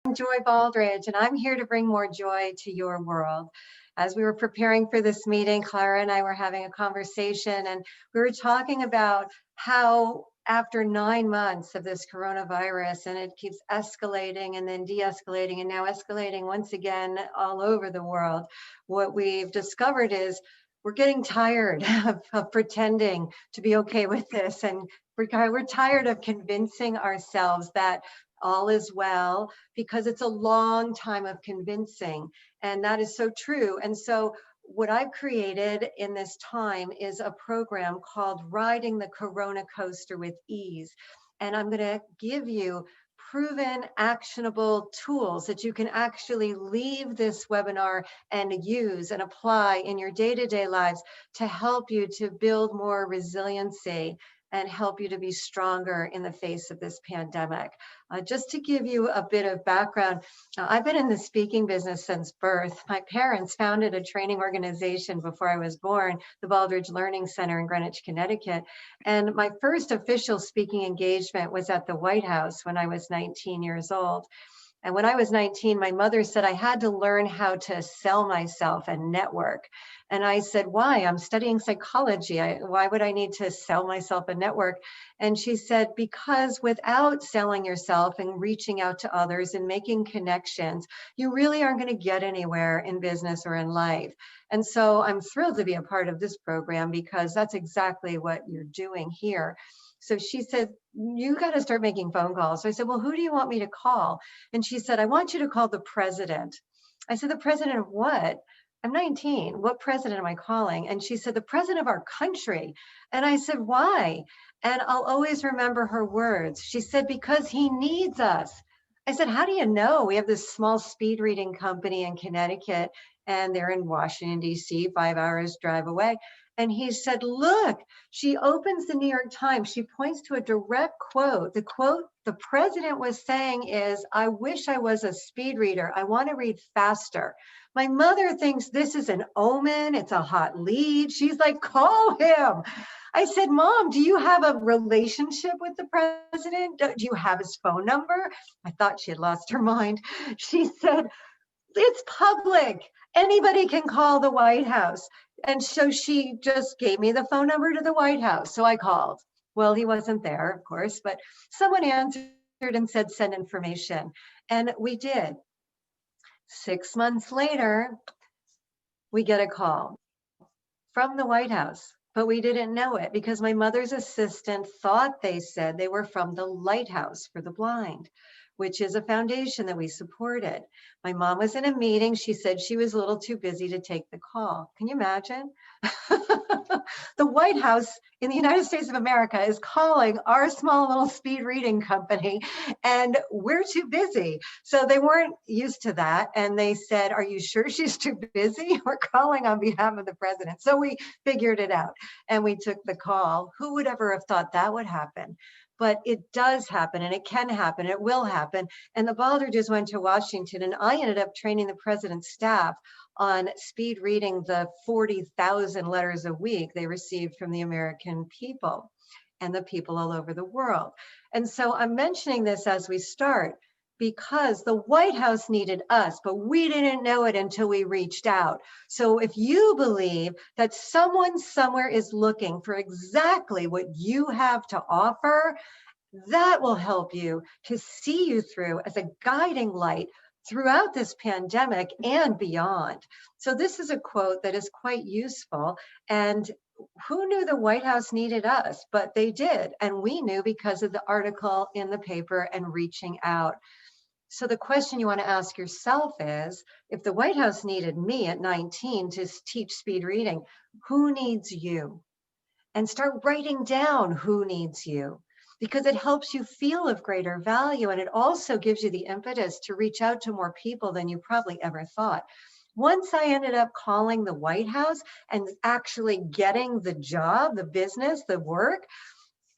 Joy Baldridge, and I'm here to bring more joy to your world. As we were preparing for this meeting, Clara and I were having a conversation, and we were talking about how after 9 months of this coronavirus, and it keeps escalating and then de-escalating and now escalating once again all over the world, what we've discovered is we're getting tired of pretending to be okay with this, and we're tired of convincing ourselves that all is well, because it's a long time of convincing. And that is so true. And so what I've created in this time is a program called Riding the Corona Coaster with Ease. And I'm going to give you proven, actionable tools that you can actually leave this webinar and use and apply in your day-to-day lives to help you to build more resiliency and help you to be stronger in the face of this pandemic. Just to give you a bit of background, I've been in the speaking business since birth. My parents founded a training organization before I was born, the Baldridge Learning Center in Greenwich, Connecticut. And my first official speaking engagement was at the White House when I was 19 years old. And when I was 19, my mother said I had to learn how to sell myself and network. And I said, why? I'm studying psychology. Why would I need to sell myself and network? And she said, because without selling yourself and reaching out to others and making connections, you really aren't going to get anywhere in business or in life. And so I'm thrilled to be a part of this program because that's exactly what you're doing here. So she said, you got to start making phone calls. So I said, well, who do you want me to call? And she said, I want you to call the president. I said, the president of what? I'm 19. What president am I calling? And she said, the president of our country. And I said, why? And I'll always remember her words. She said, because he needs us. I said, how do you know? We have this small speed reading company in Connecticut, and they're in Washington, D.C., 5 hours drive away. And he said, look, she opens the New York Times. She points to a direct quote. The quote the president was saying is, I wish I was a speed reader. I want to read faster. My mother thinks this is an omen. It's a hot lead. She's like, call him. I said, Mom, do you have a relationship with the president? Do you have his phone number? I thought she had lost her mind. She said, it's public. Anybody can call the White House. And so she just gave me the phone number to the White House. So I called. Well, he wasn't there, of course, but someone answered and said, send information. And we did. 6 months later, we get a call from the White House, but we didn't know it because my mother's assistant thought they said they were from the Lighthouse for the Blind, which is a foundation that we supported. My mom was in a meeting. She said she was a little too busy to take the call. Can you imagine? The White House in the United States of America is calling our small little speed reading company, and we're too busy. So they weren't used to that. And they said, are you sure she's too busy? We're calling on behalf of the president. So we figured it out and we took the call. Who would ever have thought that would happen? But it does happen, and it can happen, it will happen. And the Baldridges went to Washington, and I ended up training the president's staff on speed reading the 40,000 letters a week they received from the American people and the people all over the world. And so I'm mentioning this as we start because the White House needed us, but we didn't know it until we reached out. So if you believe that someone somewhere is looking for exactly what you have to offer, that will help you to see you through as a guiding light throughout this pandemic and beyond. So this is a quote that is quite useful. And who knew the White House needed us? But they did. And we knew because of the article in the paper and reaching out. So the question you want to ask yourself is, if the White House needed me at 19 to teach speed reading, who needs you? And start writing down who needs you, because it helps you feel of greater value. And it also gives you the impetus to reach out to more people than you probably ever thought. Once I ended up calling the White House and actually getting the job, the business, the work,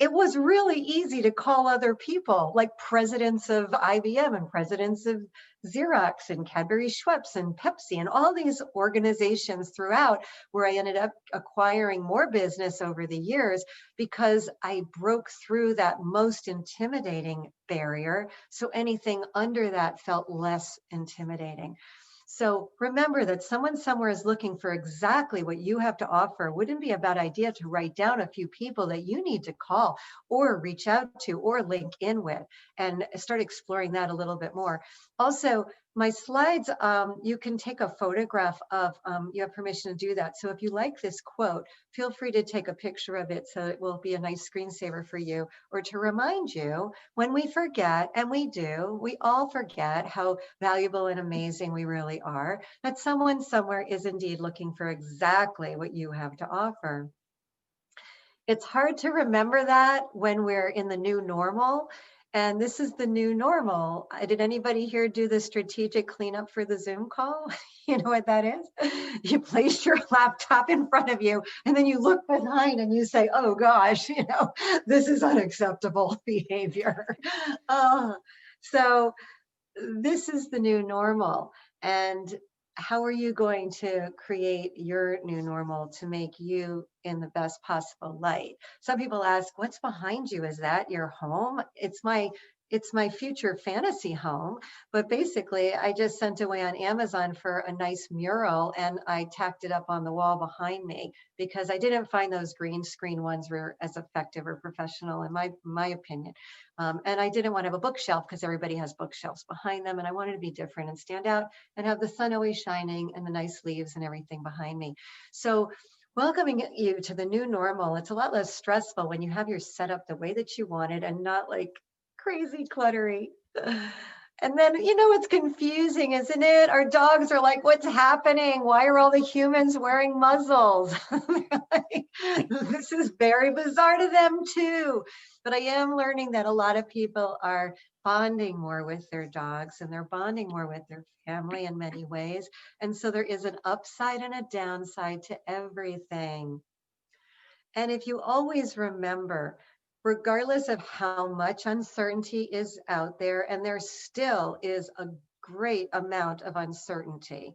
it was really easy to call other people, like presidents of IBM and presidents of Xerox and Cadbury Schweppes and Pepsi and all these organizations throughout, where I ended up acquiring more business over the years because I broke through that most intimidating barrier. So anything under that felt less intimidating. So remember that someone somewhere is looking for exactly what you have to offer. Wouldn't it be a bad idea to write down a few people that you need to call or reach out to or link in with and start exploring that a little bit more. Also, my slides, you can take a photograph of, you have permission to do that. So if you like this quote, feel free to take a picture of it so it will be a nice screensaver for you, or to remind you when we forget, and we do, we all forget how valuable and amazing we really are, that someone somewhere is indeed looking for exactly what you have to offer. It's hard to remember that when we're in the new normal. And this is the new normal. Did anybody here do the strategic cleanup for the Zoom call? You know what that is? You place your laptop in front of you and then you look behind and you say, oh gosh, this is unacceptable behavior. Uh, so this is the new normal. And how are you going to create your new normal to make you in the best possible light? Some people ask, what's behind you? Is that your home? It's my future fantasy home, but basically I just sent away on Amazon for a nice mural and I tacked it up on the wall behind me because I didn't find those green screen ones were as effective or professional in my opinion. And I didn't want to have a bookshelf because everybody has bookshelves behind them, and I wanted to be different and stand out and have the sun always shining and the nice leaves and everything behind me. So welcoming you to the new normal, it's a lot less stressful when you have your setup the way that you wanted and not like crazy cluttery. And then, it's confusing, isn't it? Our dogs are like, what's happening? Why are all the humans wearing muzzles? Like, this is very bizarre to them too. But I am learning that a lot of people are bonding more with their dogs and they're bonding more with their family in many ways. And so there is an upside and a downside to everything. And if you always remember, regardless of how much uncertainty is out there, and there still is a great amount of uncertainty,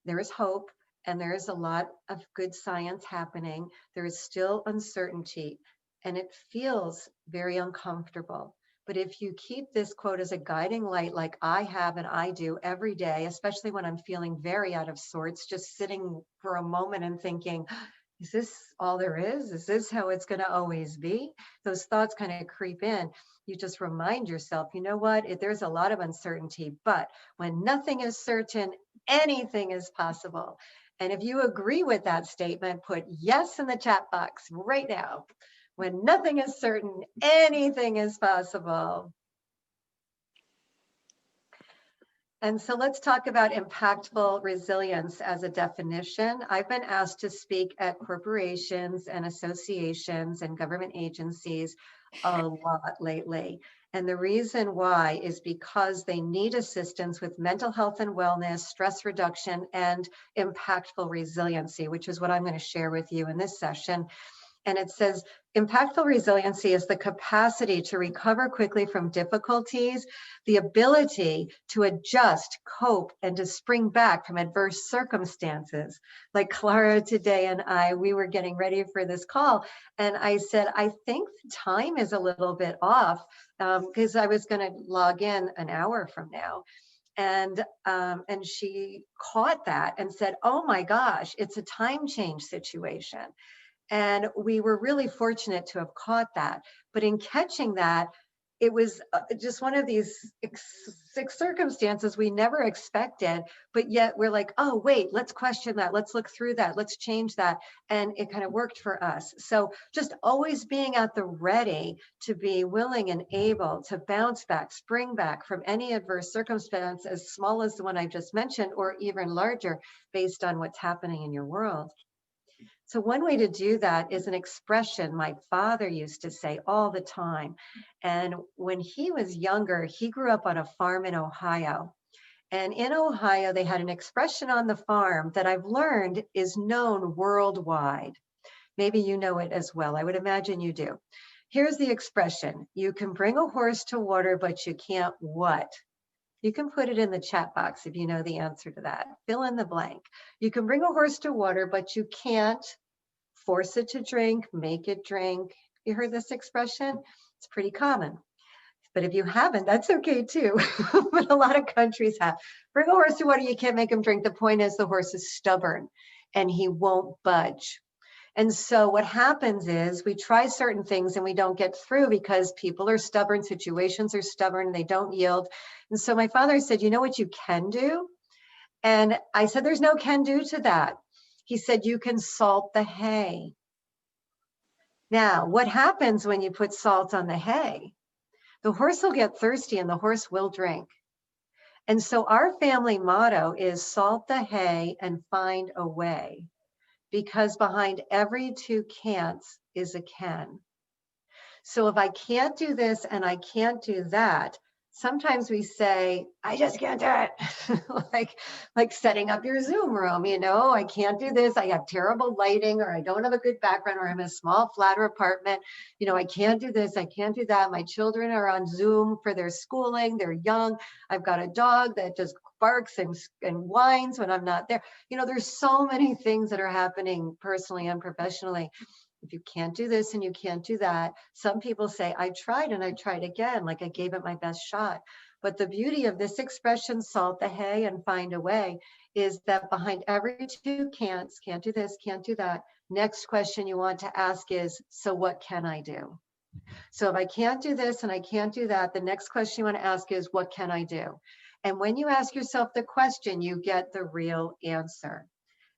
there is hope and there is a lot of good science happening. There is still uncertainty and it feels very uncomfortable. But if you keep this quote as a guiding light, like I have and I do every day, especially when I'm feeling very out of sorts, just sitting for a moment and thinking, is this all there is? Is this how it's going to always be? Those thoughts kind of creep in. You just remind yourself, you know what? There's a lot of uncertainty, but when nothing is certain, anything is possible. And if you agree with that statement, put yes in the chat box right now. When nothing is certain, anything is possible. And so let's talk about impactful resilience as a definition. I've been asked to speak at corporations and associations and government agencies a lot lately. And the reason why is because they need assistance with mental health and wellness, stress reduction, and impactful resiliency, which is what I'm going to share with you in this session. And it says, impactful resiliency is the capacity to recover quickly from difficulties, the ability to adjust, cope, and to spring back from adverse circumstances. Like Clara today and we were getting ready for this call, and I said, I think the time is a little bit off because I was going to log in an hour from now. And she caught that and said, oh my gosh, it's a time change situation. And we were really fortunate to have caught that. But in catching that, it was just one of these circumstances we never expected, but yet we're like, oh, wait, let's question that. Let's look through that. Let's change that. And it kind of worked for us. So just always being at the ready to be willing and able to bounce back, spring back from any adverse circumstance, as small as the one I just mentioned, or even larger based on what's happening in your world. So one way to do that is an expression my father used to say all the time. And when he was younger, he grew up on a farm in Ohio. And in Ohio, they had an expression on the farm that I've learned is known worldwide. Maybe you know it as well. I would imagine you do. Here's the expression. You can bring a horse to water, but you can't what? You can put it in the chat box if you know the answer to that. Fill in the blank. You can bring a horse to water, but you can't force it to drink, make it drink. You heard this expression? It's pretty common. But if you haven't, that's okay too. But a lot of countries have. Bring a horse to water, you can't make him drink. The point is the horse is stubborn and he won't budge. And so what happens is we try certain things and we don't get through because people are stubborn, situations are stubborn, they don't yield. And so my father said, you know what you can do? And I said, there's no can do to that. He said, you can salt the hay. Now, what happens when you put salt on the hay? The horse will get thirsty and the horse will drink. And so our family motto is salt the hay and find a way, because behind every two can'ts is a can. So if I can't do this and I can't do that, sometimes we say, I just can't do it. like setting up your Zoom room, I can't do this. I have terrible lighting, or I don't have a good background, or I'm in a small, flatter apartment. I can't do this. I can't do that. My children are on Zoom for their schooling. They're young. I've got a dog that just barks and whines when I'm not there. There's so many things that are happening personally and professionally. If you can't do this and you can't do that, some people say, I tried and I tried again, like I gave it my best shot. But the beauty of this expression, salt the hay and find a way, is that behind every two can'ts, can't do this, can't do that, next question you want to ask is, so what can I do? So if I can't do this and I can't do that, the next question you want to ask is, what can I do? And when you ask yourself the question, you get the real answer.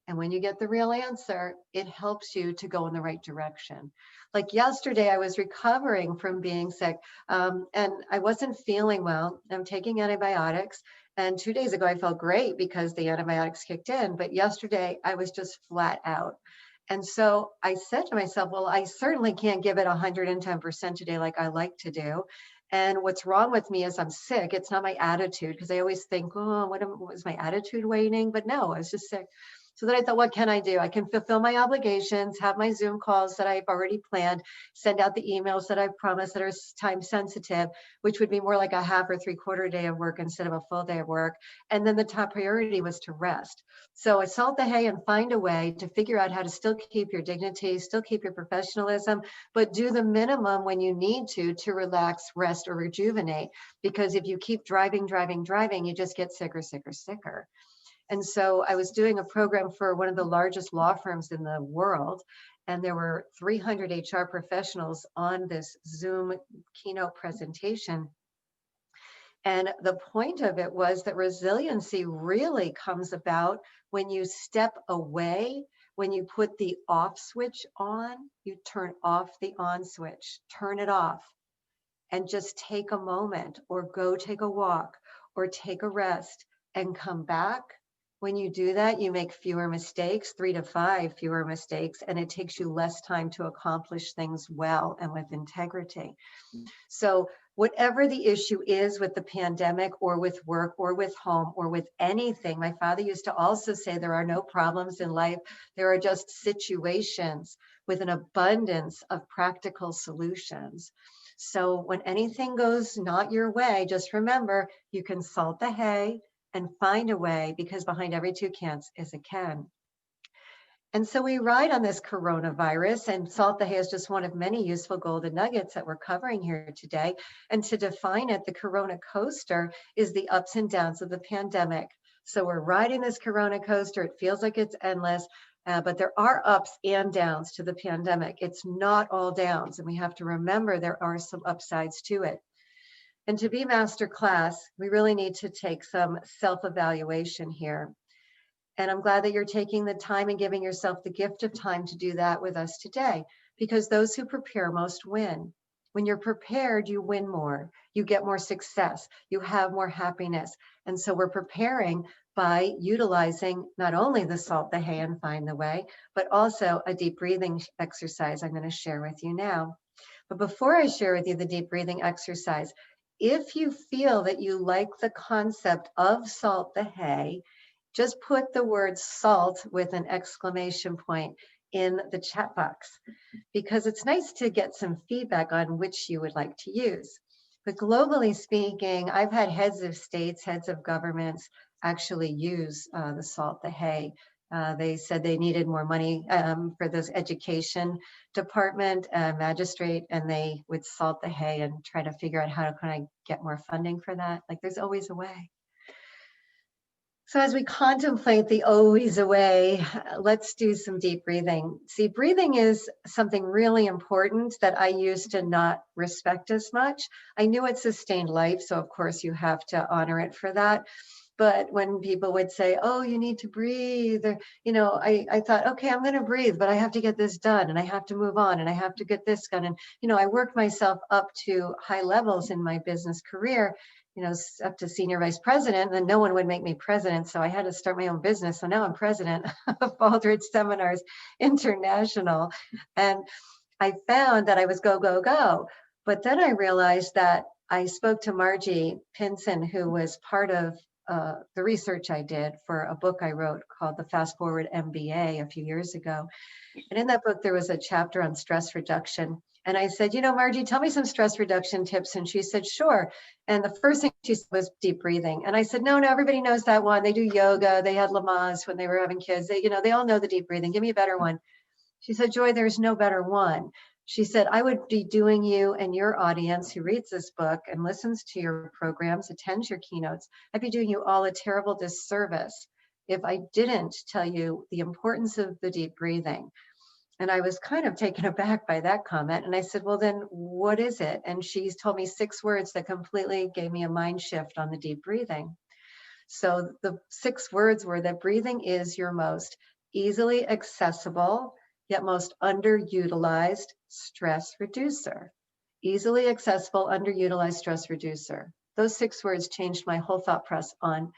And when you get the real answer, it helps you to go in the right direction. Like yesterday, I was recovering from being sick and I wasn't feeling well. I'm taking antibiotics. And 2 days ago, I felt great because the antibiotics kicked in. But yesterday, I was just flat out. And so I said to myself, well, I certainly can't give it 110% today like I like to do. And what's wrong with me is I'm sick. It's not my attitude, because I always think, oh, was my attitude waning? But no, I was just sick. So then I thought, what can I do? I can fulfill my obligations, have my Zoom calls that I've already planned, send out the emails that I've promised that are time sensitive, which would be more like a half or 3/4 day of work instead of a full day of work. And then the top priority was to rest. So I salt the hay and find a way to figure out how to still keep your dignity, still keep your professionalism, but do the minimum when you need to relax, rest, or rejuvenate. Because if you keep driving, you just get sicker, sicker, sicker. And so I was doing a program for one of the largest law firms in the world, and there were 300 HR professionals on this Zoom keynote presentation. And the point of it was that resiliency really comes about when you step away, when you put the off switch on, you turn off the on switch, turn it off, and just take a moment, or go take a walk, or take a rest and come back. When you do that, you make fewer mistakes, 3 to 5 fewer mistakes, and it takes you less time to accomplish things well and with integrity. So whatever the issue is with the pandemic, or with work, or with home, or with anything, my father used to also say there are no problems in life. There are just situations with an abundance of practical solutions. So when anything goes not your way, just remember, you can salt the hay and find a way, because behind every two can'ts is a can. And so we ride on this coronavirus, and salt the hay is just one of many useful golden nuggets that we're covering here today. And to define it, the corona coaster is the ups and downs of the pandemic. So we're riding this corona coaster. It feels like it's endless, but there are ups and downs to the pandemic. It's not all downs, and we have to remember there are some upsides to it. And to be master class, we really need to take some self-evaluation here. And I'm glad that you're taking the time and giving yourself the gift of time to do that with us today, because those who prepare most win. When you're prepared, you win more, you get more success, you have more happiness. And so we're preparing by utilizing not only the salt the hay and find the way, but also a deep breathing exercise I'm going to share with you now. But before I share with you the deep breathing exercise, if you feel that you like the concept of salt the hay, just put the word salt with an exclamation point in the chat box, because it's nice to get some feedback on which you would like to use. But globally speaking, I've had heads of states, heads of governments actually use the salt the hay. They said they needed more money for this education department, magistrate, and they would salt the hay and try to figure out how to kind of get more funding for that. Like, there's always a way. So as we contemplate the always away, let's do some deep breathing. See, breathing is something really important that I used to not respect as much. I knew it sustained life, so of course you have to honor it for that. But when people would say, oh, you need to breathe, or, I thought, okay, I'm going to breathe, but I have to get this done and I have to move on and I have to get this done. And, I worked myself up to high levels in my business career, up to senior vice president, and then no one would make me president. So I had to start my own business. So now I'm president of Aldrich Seminars International. And I found that I was go, go, go. But then I realized that I spoke to Margie Pinson, who was part of the research I did for a book I wrote called The Fast Forward MBA a few years ago. And in that book, there was a chapter on stress reduction. And I said, Margie, tell me some stress reduction tips. And she said, sure. And the first thing she said was deep breathing. And I said, no, everybody knows that one. They do yoga. They had Lamaze when they were having kids. They all know the deep breathing. Give me a better one. She said, Joy, there's no better one. She said, I would be doing you and your audience who reads this book and listens to your programs, attends your keynotes, I'd be doing you all a terrible disservice if I didn't tell you the importance of the deep breathing. And I was kind of taken aback by that comment. And I said, well, then what is it? And she's told me 6 words that completely gave me a mind shift on the deep breathing. So the 6 words were that breathing is your most easily accessible, yet most underutilized stress reducer. Easily accessible, underutilized stress reducer. Those 6 words changed my whole thought process on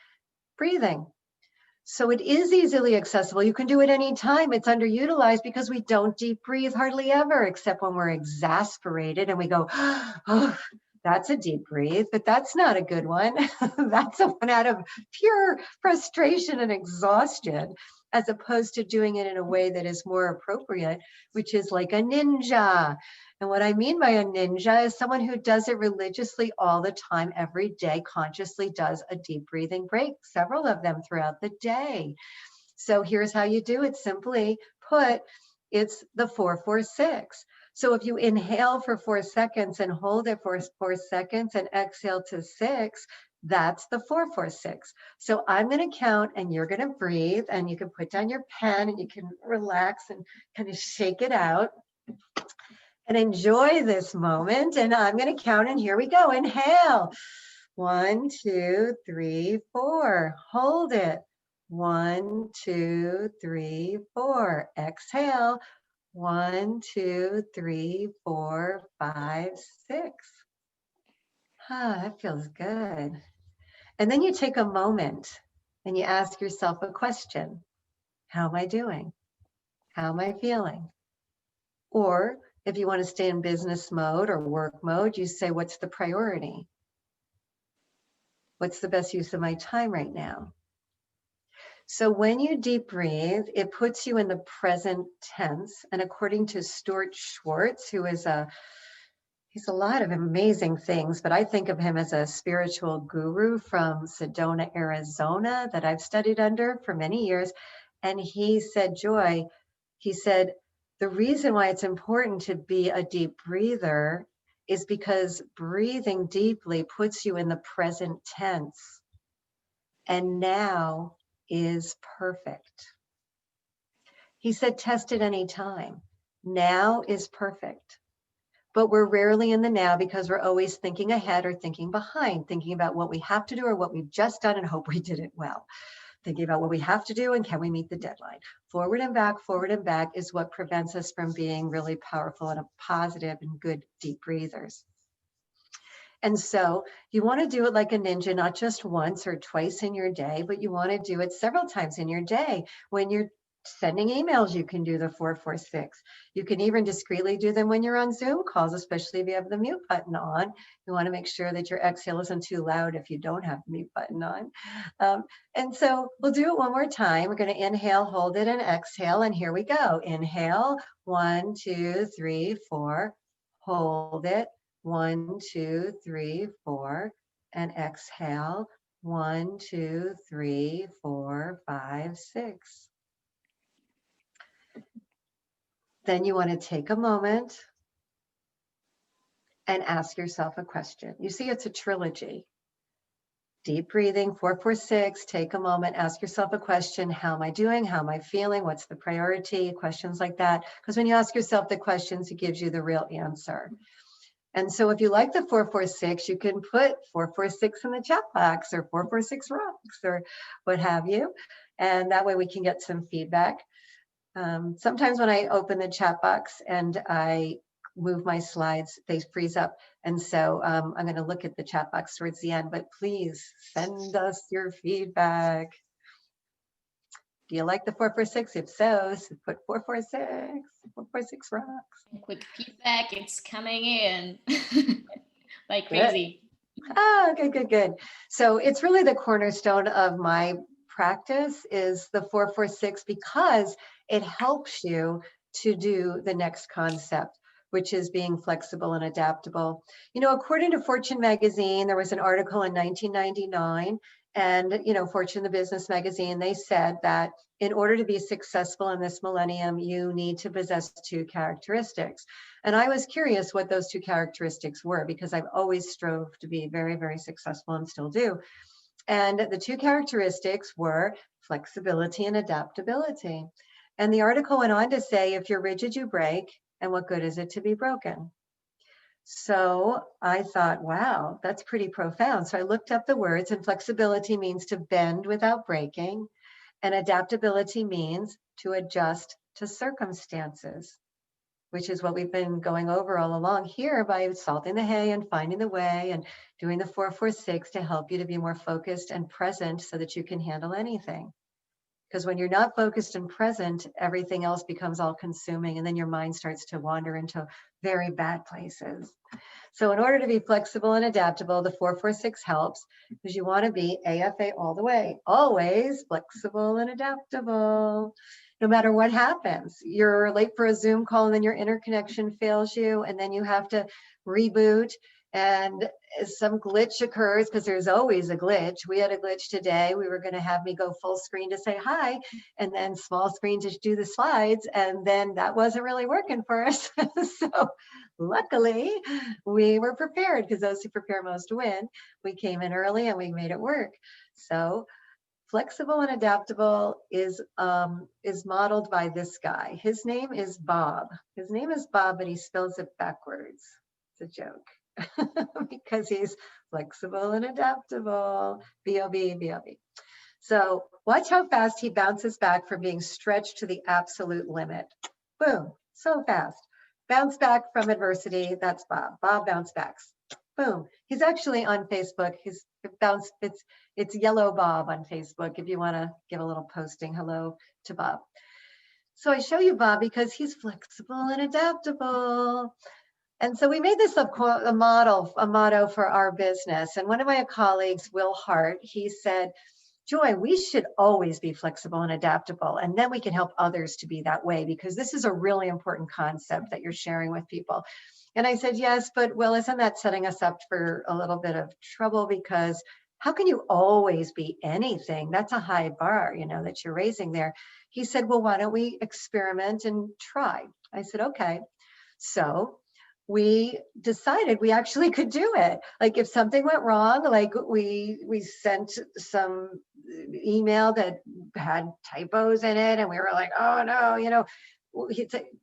breathing. So it is easily accessible. You can do it anytime. It's underutilized because we don't deep breathe hardly ever, except when we're exasperated and we go, oh, that's a deep breathe, but that's not a good one. That's a one out of pure frustration and exhaustion, as opposed to doing it in a way that is more appropriate, which is like a ninja. And what I mean by a ninja is someone who does it religiously all the time, every day, consciously does a deep breathing break, several of them throughout the day. So here's how you do it. Simply put, it's the 4-4-6. So if you inhale for 4 seconds and hold it for 4 seconds and exhale to 6, that's the 4-4-6. So I'm going to count and you're going to breathe, and you can put down your pen and you can relax and kind of shake it out and enjoy this moment. And I'm going to count, and here we go. Inhale. 1, 2, 3, 4. Hold it. 1, 2, 3, 4. Exhale. 1, 2, 3, 4, 5, 6. That feels good. And then you take a moment and you ask yourself a question. How am I doing? How am I feeling? Or if you want to stay in business mode or work mode, you say, what's the priority? What's the best use of my time right now? So when you deep breathe, it puts you in the present tense. And according to Stuart Schwartz, who is he's a lot of amazing things, but I think of him as a spiritual guru from Sedona, Arizona, that I've studied under for many years. And he said, Joy, he said, the reason why it's important to be a deep breather is because breathing deeply puts you in the present tense. And now is perfect. He said, test it anytime. Now is perfect. But we're rarely in the now because we're always thinking ahead or thinking behind, thinking about what we have to do or what we've just done and hope we did it well. Thinking about what we have to do and can we meet the deadline. Forward and back is what prevents us from being really powerful and positive and good deep breathers. And so you want to do it like a ninja, not just once or twice in your day, but you want to do it several times in your day when you're Sending emails, you can do the 446. You can even discreetly do them when you're on Zoom calls, especially if you have the mute button on. You want to make sure that your exhale isn't too loud if you don't have the mute button on. And so we'll do it one more time. We're going to inhale, hold it, and exhale. And here we go. Inhale, 1, 2, 3, 4. Hold it, 1, 2, 3, 4. And exhale, 1, 2, 3, 4, 5, 6. Then you want to take a moment and ask yourself a question. You see, it's a trilogy. Deep breathing, 446, take a moment, ask yourself a question. How am I doing? How am I feeling? What's the priority? Questions like that. Because when you ask yourself the questions, it gives you the real answer. And so if you like the 446, you can put 446 in the chat box or 446 rocks or what have you. And that way we can get some feedback. Sometimes when I open the chat box and I move my slides, they freeze up. And so I'm going to look at the chat box towards the end, but please send us your feedback. Do you like the 446? If so, put 446, 446 rocks. Quick feedback, it's coming in like crazy. Oh, good. So it's really the cornerstone of my practice is the 446 because it helps you to do the next concept, which is being flexible and adaptable. You know, according to Fortune magazine, there was an article in 1999 and, you know, Fortune, the business magazine, they said that in order to be successful in this millennium, you need to possess 2 characteristics. And I was curious what those 2 characteristics were because I've always strove to be very, very successful and still do. And the 2 characteristics were flexibility and adaptability. And the article went on to say, if you're rigid, you break. And what good is it to be broken? So I thought, wow, that's pretty profound. So I looked up the words, and flexibility means to bend without breaking. And adaptability means to adjust to circumstances, which is what we've been going over all along here by salting the hay and finding the way and doing the 446 to help you to be more focused and present so that you can handle anything. Because when you're not focused and present, everything else becomes all consuming and then your mind starts to wander into very bad places. So in order to be flexible and adaptable, the 446 helps because you want to be AFA all the way, always flexible and adaptable. No matter what happens, you're late for a Zoom call and then your interconnection fails you and then you have to reboot and some glitch occurs because there's always a glitch. We had a glitch today. We were going to have me go full screen to say hi and then small screen to do the slides. And then that wasn't really working for us. So luckily we were prepared because those who prepare most win. We came in early and we made it work. So flexible and adaptable is modeled by this guy. His name is Bob. His name is Bob, but he spells it backwards. It's a joke. Because he's flexible and adaptable, B-O-B, B-O-B. So watch how fast he bounces back from being stretched to the absolute limit. Boom, so fast. Bounce back from adversity, that's Bob. Bob bounce backs. Boom. He's actually on Facebook. It's Yellow Bob on Facebook if you want to give a little posting hello to Bob. So I show you Bob because he's flexible and adaptable. And so we made this a motto for our business. And one of my colleagues, Will Hart, he said, Joy, we should always be flexible and adaptable. And then we can help others to be that way because this is a really important concept that you're sharing with people. And I said, yes, but Will, isn't that setting us up for a little bit of trouble? Because how can you always be anything? That's a high bar, you know, that you're raising there. He said, well, why don't we experiment and try? I said, okay. So we decided we actually could do it. Like if something went wrong, like we sent some email that had typos in it and we were like, oh no, you know,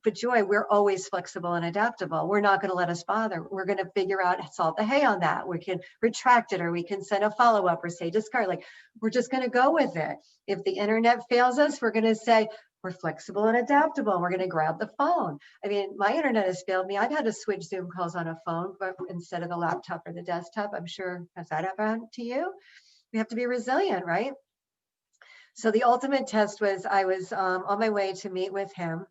but Joy, we're always flexible and adaptable. We're not going to let us bother. We're going to figure out, salt the hay on that. We can retract it or we can send a follow-up or say discard. Like we're just going to go with it. If the internet fails us, we're going to say, we're flexible and adaptable. We're going to grab the phone. I mean, my internet has failed me. I've had to switch Zoom calls on a phone, but instead of the laptop or the desktop. I'm sure, has that happened to you? We have to be resilient, right? So the ultimate test was I was on my way to meet with him.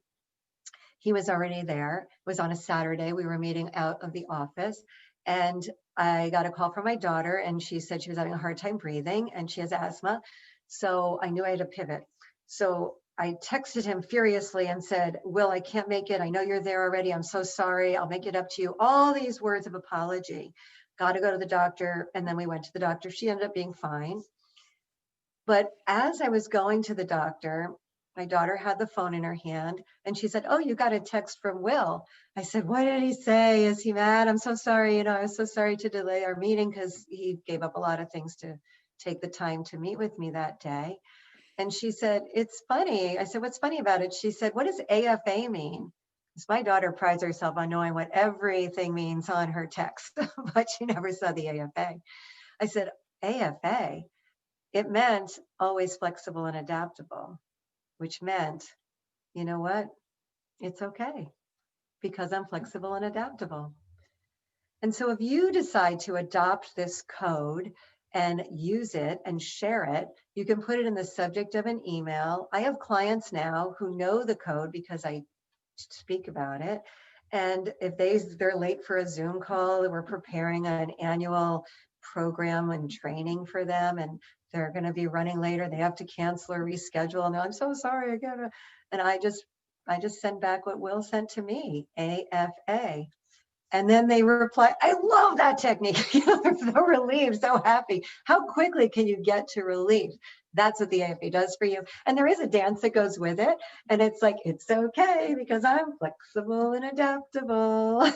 He was already there. It was on a Saturday. We were meeting out of the office. And I got a call from my daughter, and she said she was having a hard time breathing and she has asthma. So I knew I had to pivot. So I texted him furiously and said, Will, I can't make it. I know you're there already. I'm so sorry. I'll make it up to you. All these words of apology. Got to go to the doctor. And then we went to the doctor. She ended up being fine. But as I was going to the doctor, my daughter had the phone in her hand and she said, Oh, you got a text from Will. I said, What did he say? Is he mad? I'm so sorry. I was so sorry to delay our meeting because he gave up a lot of things to take the time to meet with me that day. And she said, It's funny. I said, What's funny about it? She said, What does AFA mean? Because my daughter prides herself on knowing what everything means on her text, but she never saw the AFA. I said, AFA? It meant always flexible and adaptable, which meant, you know what? It's okay because I'm flexible and adaptable. And so if you decide to adopt this code and use it and share it, you can put it in the subject of an email. I have clients now who know the code because I speak about it. And if they're late for a Zoom call, we're preparing an annual program and training for them, and they're going to be running later. They have to cancel or reschedule. And I'm so sorry again. And I just send back what Will sent to me, AFA. And then they reply, I love that technique. They're so relieved, so happy. How quickly can you get to relief? That's what the AFA does for you. And there is a dance that goes with it. And it's like, it's okay because I'm flexible and adaptable.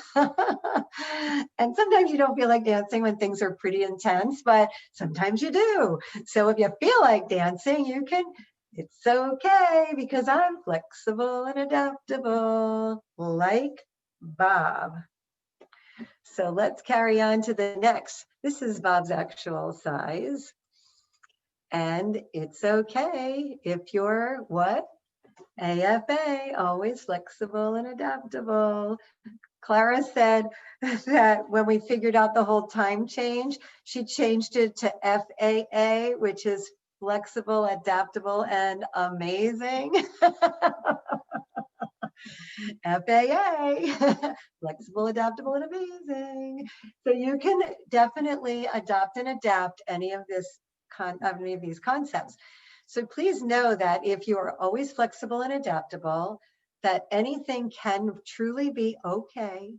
And sometimes you don't feel like dancing when things are pretty intense, but sometimes you do. So if you feel like dancing, you can, it's okay because I'm flexible and adaptable, like Bob. So let's carry on to the next. This is Bob's actual size. And it's okay if you're what? AFA, always flexible and adaptable. Clara said that when we figured out the whole time change, she changed it to FAA, which is flexible, adaptable, and amazing. FAA, flexible, adaptable, and amazing. So you can definitely adopt and adapt any of these concepts. So please know that if you are always flexible and adaptable, that anything can truly be okay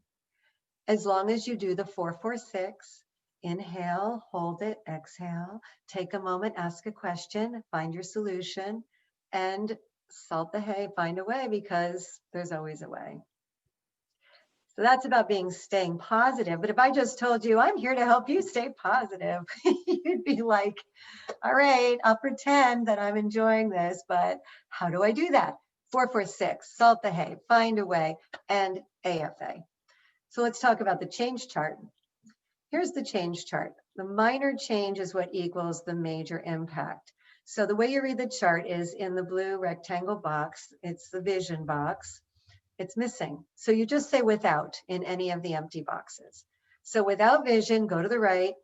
as long as you do the 4-4-6. Inhale, hold it, exhale, take a moment, ask a question, find your solution, and salt the hay, find a way because there's always a way. So that's about staying positive. But if I just told you, I'm here to help you stay positive, you'd be like, all right, I'll pretend that I'm enjoying this, but how do I do that? 4-4-6, salt the hay, find a way, and AFA. So let's talk about the change chart. Here's the change chart. The minor change is what equals the major impact. So the way you read the chart is in the blue rectangle box. It's the vision box. It's missing. So you just say without in any of the empty boxes. So without vision, go to the right,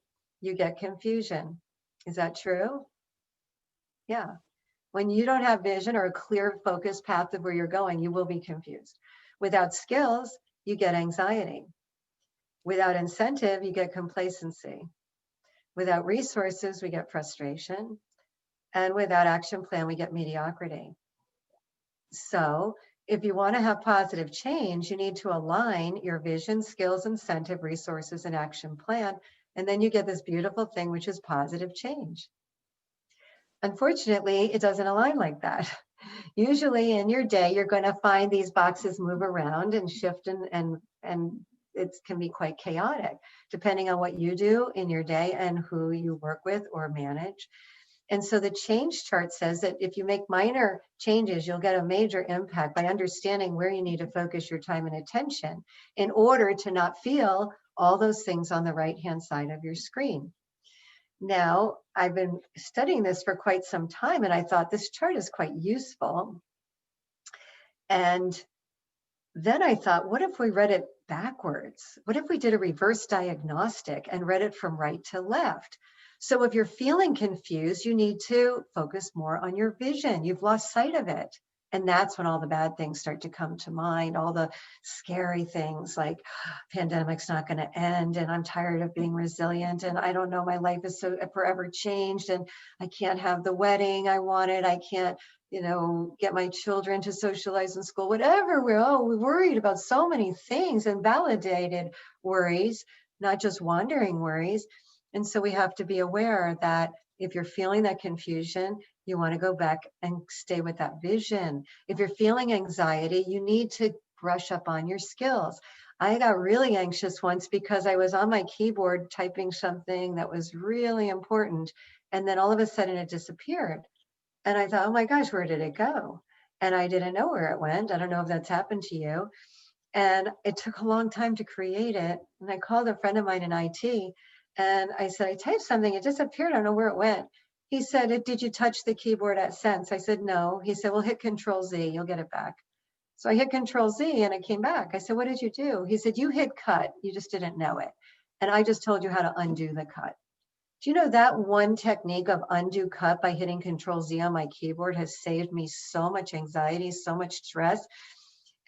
you get confusion. Is that true? Yeah. When you don't have vision or a clear focused path of where you're going, you will be confused. Without skills, you get anxiety. Without incentive, you get complacency. Without resources, we get frustration. And without action plan, we get mediocrity. So if you want to have positive change, you need to align your vision, skills, incentive, resources, and action plan. And then you get this beautiful thing, which is positive change. Unfortunately, it doesn't align like that. Usually in your day, you're going to find these boxes move around and shift and it can be quite chaotic depending on what you do in your day and who you work with or manage. And so the change chart says that if you make minor changes, you'll get a major impact by understanding where you need to focus your time and attention in order to not feel all those things on the right-hand side of your screen. Now, I've been studying this for quite some time, and I thought this chart is quite useful. And then I thought, what if we read it backwards? What if we did a reverse diagnostic and read it from right to left? So if you're feeling confused, you need to focus more on your vision. You've lost sight of it. And that's when all the bad things start to come to mind, all the scary things like pandemic's not going to end, and I'm tired of being resilient, and I don't know, my life is so forever changed, and I can't have the wedding I wanted. I can't, get my children to socialize in school, whatever. We're worried about so many things, and validated worries, not just wandering worries. And so we have to be aware that if you're feeling that confusion, you want to go back and stay with that vision. If you're feeling anxiety, you need to brush up on your skills. I got really anxious once because I was on my keyboard typing something that was really important. And then all of a sudden it disappeared. And I thought, oh my gosh, where did it go? And I didn't know where it went. I don't know if that's happened to you. And it took a long time to create it. And I called a friend of mine in IT and I said, I typed something, it disappeared. I don't know where it went. He said, did you touch the keyboard at Sense? I said, no. He said, well, hit Control Z, you'll get it back. So I hit Control Z and it came back. I said, what did you do? He said, you hit cut, you just didn't know it. And I just told you how to undo the cut. Do you know that one technique of undo cut by hitting Control Z on my keyboard has saved me so much anxiety, so much stress,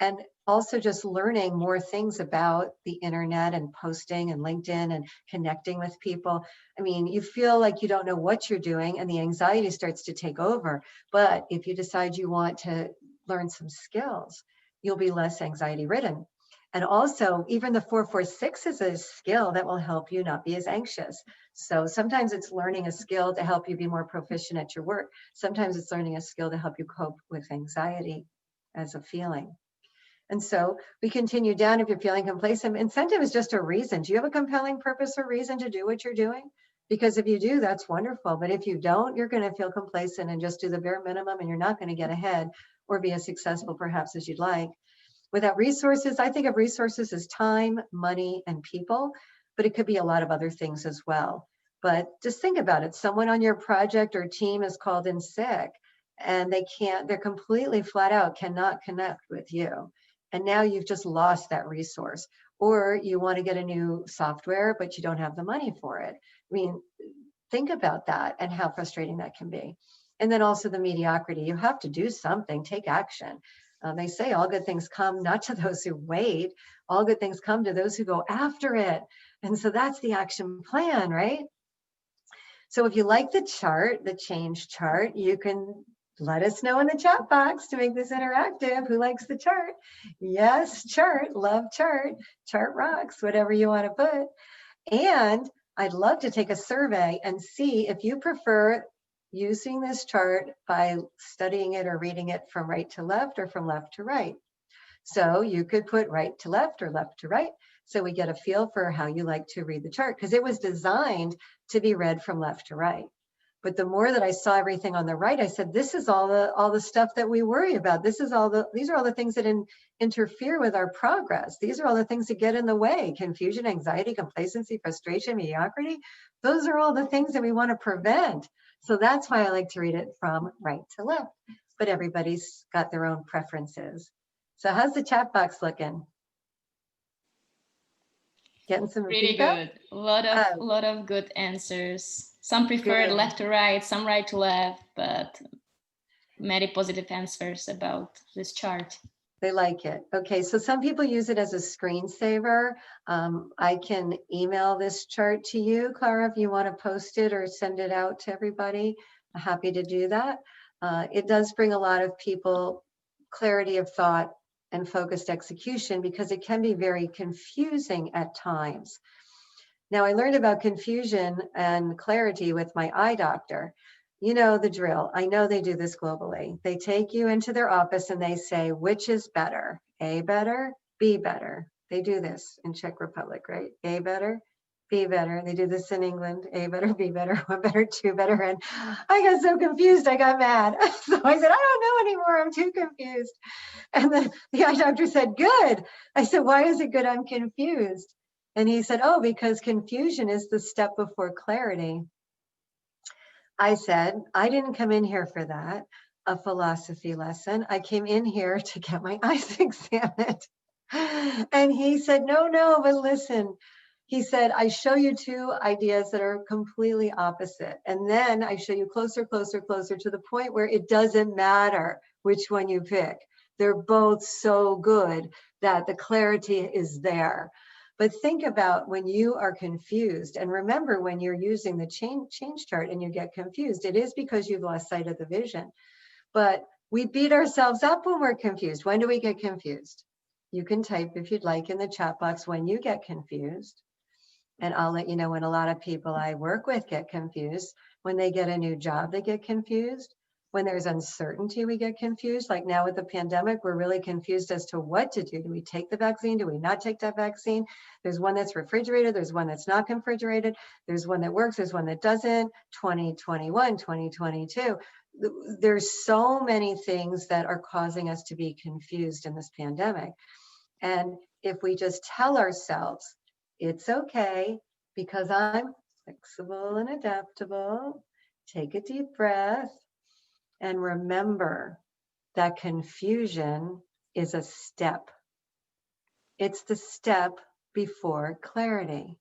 and also just learning more things about the internet and posting and LinkedIn and connecting with people. I mean, you feel like you don't know what you're doing and the anxiety starts to take over. But if you decide you want to learn some skills, you'll be less anxiety ridden. And also, even the 446 is a skill that will help you not be as anxious. So sometimes it's learning a skill to help you be more proficient at your work. Sometimes it's learning a skill to help you cope with anxiety as a feeling. And so we continue down. If you're feeling complacent, incentive is just a reason. Do you have a compelling purpose or reason to do what you're doing? Because if you do, that's wonderful. But if you don't, you're going to feel complacent and just do the bare minimum, and you're not going to get ahead or be as successful perhaps as you'd like. Without resources, I think of resources as time, money, and people, but it could be a lot of other things as well. But just think about it. Someone on your project or team is called in sick and they're completely flat out, cannot connect with you. And now you've just lost that resource. Or you want to get a new software, but you don't have the money for it. I mean, think about that and how frustrating that can be. And then also the mediocrity. You have to do something, take action. They say all good things come not to those who wait, all good things come to those who go after it. And so that's the action plan, right? So if you like the chart, the change chart, you can let us know in the chat box to make this interactive. Who likes the chart? Yes, chart, love chart, chart rocks, whatever you want to put. And I'd love to take a survey and see if you prefer using this chart by studying it or reading it from right to left or from left to right. So you could put right to left or left to right. So we get a feel for how you like to read the chart, because it was designed to be read from left to right. But the more that I saw everything on the right, I said, this is all the stuff that we worry about. These are all the things that interfere with our progress. These are all the things that get in the way: confusion, anxiety, complacency, frustration, mediocrity. Those are all the things that we want to prevent. So that's why I like to read it from right to left. But everybody's got their own preferences. So how's the chat box looking? Getting some Really feedback? good. A lot of good answers. Some prefer left to right, some right to left, but many positive answers about this chart. They like it. Okay, so some people use it as a screensaver. I can email this chart to you, Clara, if you want to post it or send it out to everybody. I'm happy to do that. It does bring a lot of people clarity of thought and focused execution, because it can be very confusing at times. Now, I learned about confusion and clarity with my eye doctor. You know the drill. I know they do this globally. They take you into their office and they say, which is better? A better, B better. They do this in Czech Republic, right? A better, B better. They do this in England. A better, B better, 1 better, 2 better. And I got so confused, I got mad. So I said, I don't know anymore. I'm too confused. And the eye doctor said, good. I said, why is it good? I'm confused. And he said, oh, because confusion is the step before clarity. I said, I didn't come in here for that, a philosophy lesson. I came in here to get my eyes examined. And he said, no, but listen, He said, I show you two ideas that are completely opposite. And then I show you closer, closer, closer to the point where it doesn't matter which one you pick. They're both so good that the clarity is there. But think about when you are confused, and remember when you're using the change chart and you get confused, it is because you've lost sight of the vision. But we beat ourselves up when we're confused. When do we get confused? You can type if you'd like in the chat box when you get confused. And I'll let you know when a lot of people I work with get confused. When they get a new job, they get confused. When there's uncertainty, we get confused. Like now with the pandemic, we're really confused as to what to do. Do we take the vaccine? Do we not take that vaccine? There's one that's refrigerated. There's one that's not refrigerated. There's one that works. There's one that doesn't. 2021, 2022. There's so many things that are causing us to be confused in this pandemic. And if we just tell ourselves, it's okay because I'm flexible and adaptable, take a deep breath, and remember that confusion is a step. It's the step before clarity.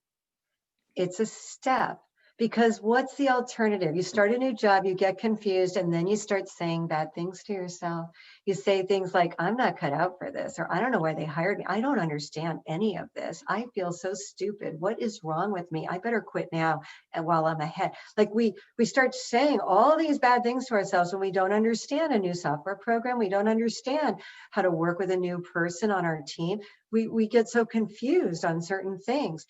It's a step. Because what's the alternative? You start a new job, you get confused, and then you start saying bad things to yourself. You say things like, I'm not cut out for this, or I don't know why they hired me. I don't understand any of this. I feel so stupid. What is wrong with me? I better quit now and while I'm ahead. Like we start saying all these bad things to ourselves when we don't understand a new software program. We don't understand how to work with a new person on our team. We get so confused on certain things.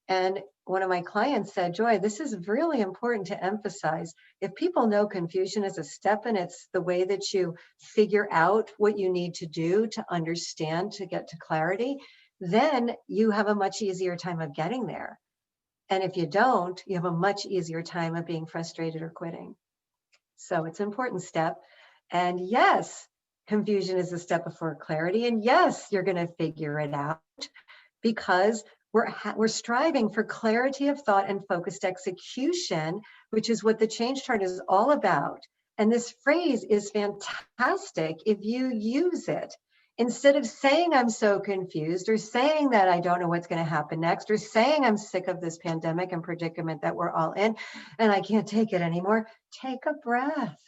And one of my clients said, Joy, this is really important to emphasize. If people know confusion is a step and it's the way that you figure out what you need to do to understand, to get to clarity, then you have a much easier time of getting there. And if you don't, you have a much easier time of being frustrated or quitting. So it's an important step. And yes, confusion is a step before clarity. And yes, you're going to figure it out because we're striving for clarity of thought and focused execution, which is what the change chart is all about. And this phrase is fantastic if you use it. Instead of saying I'm so confused or saying that I don't know what's going to happen next or saying I'm sick of this pandemic and predicament that we're all in and I can't take it anymore, take a breath.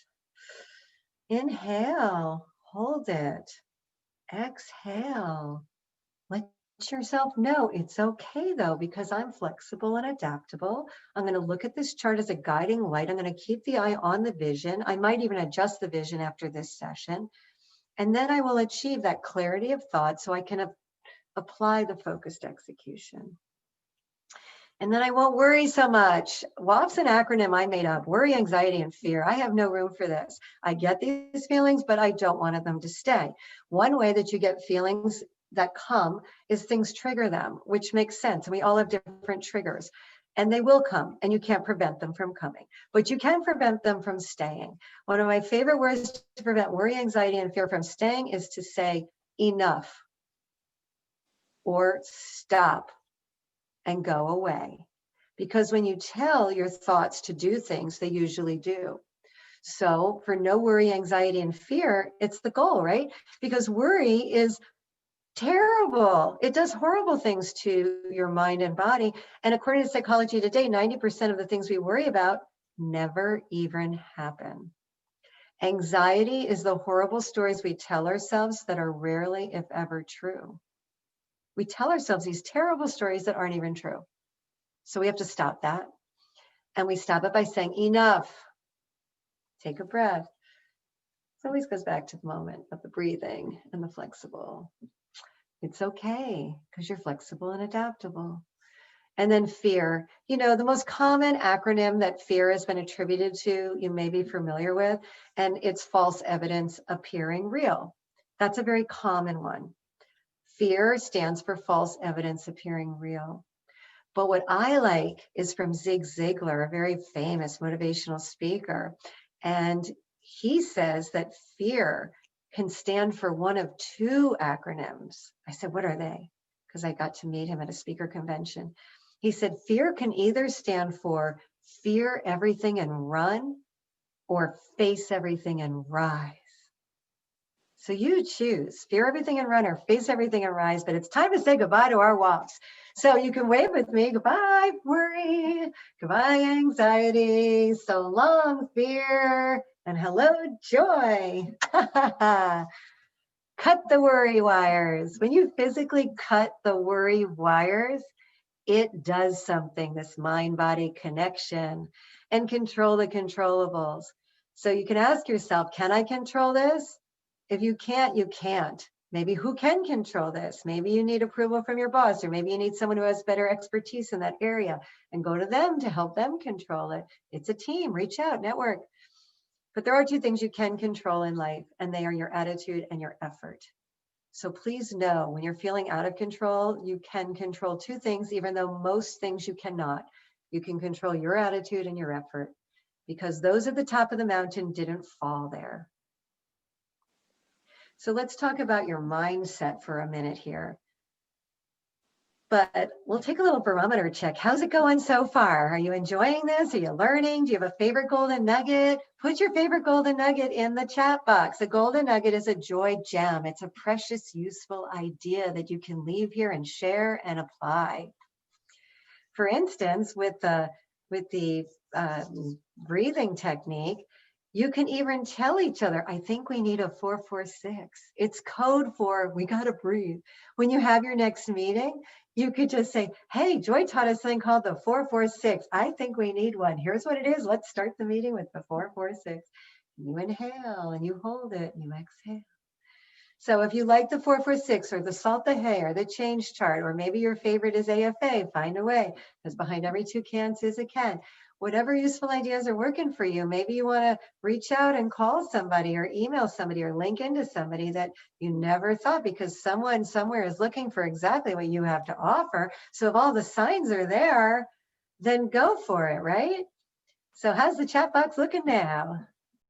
Inhale, hold it, exhale. Let yourself know it's okay though, because I'm flexible and adaptable. I'm going to look at this chart as a guiding light. I'm going to keep the eye on the vision. I might even adjust the vision after this session. And then I will achieve that clarity of thought so I can apply the focused execution. And then I won't worry so much. WAF's an acronym I made up: worry, anxiety, and fear. I have no room for this. I get these feelings, but I don't want them to stay. One way that you get feelings that come is things trigger them, which makes sense. And we all have different triggers. And they will come, and you can't prevent them from coming, but you can prevent them from staying. One of my favorite words to prevent worry, anxiety, and fear from staying is to say enough or stop and go away. Because when you tell your thoughts to do things, they usually do. So for no worry, anxiety, and fear, it's the goal, right? Because worry is terrible. It does horrible things to your mind and body. And according to Psychology Today, 90% of the things we worry about never even happen. Anxiety is the horrible stories we tell ourselves that are rarely, if ever, true. We tell ourselves these terrible stories that aren't even true. So we have to stop that. And we stop it by saying, enough. Take a breath. It always goes back to the moment of the breathing and the flexible. It's okay because you're flexible and adaptable. And then fear. You know, the most common acronym that fear has been attributed to, you may be familiar with, and it's false evidence appearing real. That's a very common one. Fear stands for false evidence appearing real. But what I like is from Zig Ziglar, a very famous motivational speaker. And he says that fear can stand for one of two acronyms. I said, what are they? Because I got to meet him at a speaker convention. He said, fear can either stand for fear everything and run, or face everything and rise. So you choose fear everything and run or face everything and rise, but it's time to say goodbye to our walks. So you can wave with me. Goodbye, worry. Goodbye, anxiety. So long, fear. And hello, joy. Cut the worry wires. When you physically cut the worry wires, it does something, this mind-body connection, and control the controllables. So you can ask yourself, can I control this? If you can't, you can't. Maybe who can control this? Maybe you need approval from your boss, or maybe you need someone who has better expertise in that area, and go to them to help them control it. It's a team, reach out, network. But there are two things you can control in life, and they are your attitude and your effort. So please know when you're feeling out of control, you can control two things, even though most things you cannot. You can control your attitude and your effort, because those at the top of the mountain didn't fall there. So let's talk about your mindset for a minute here. But we'll take a little barometer check. How's it going so far? Are you enjoying this? Are you learning? Do you have a favorite golden nugget? Put your favorite golden nugget in the chat box. A golden nugget is a joy gem. It's a precious, useful idea that you can leave here and share and apply. For instance, with the breathing technique, you can even tell each other, I think we need a 446. It's code for we got to breathe. When you have your next meeting, you could just say, hey, Joy taught us something called the 446. I think we need one. Here's what it is. Let's start the meeting with the 446. You inhale and you hold it and you exhale. So if you like the 446 or the salt the hay or the change chart, or maybe your favorite is AFA, find a way, because behind every two cans is a can. Whatever useful ideas are working for you, maybe you want to reach out and call somebody or email somebody or link into somebody that you never thought, because someone somewhere is looking for exactly what you have to offer. So if all the signs are there, then go for it, right? So how's the chat box looking now?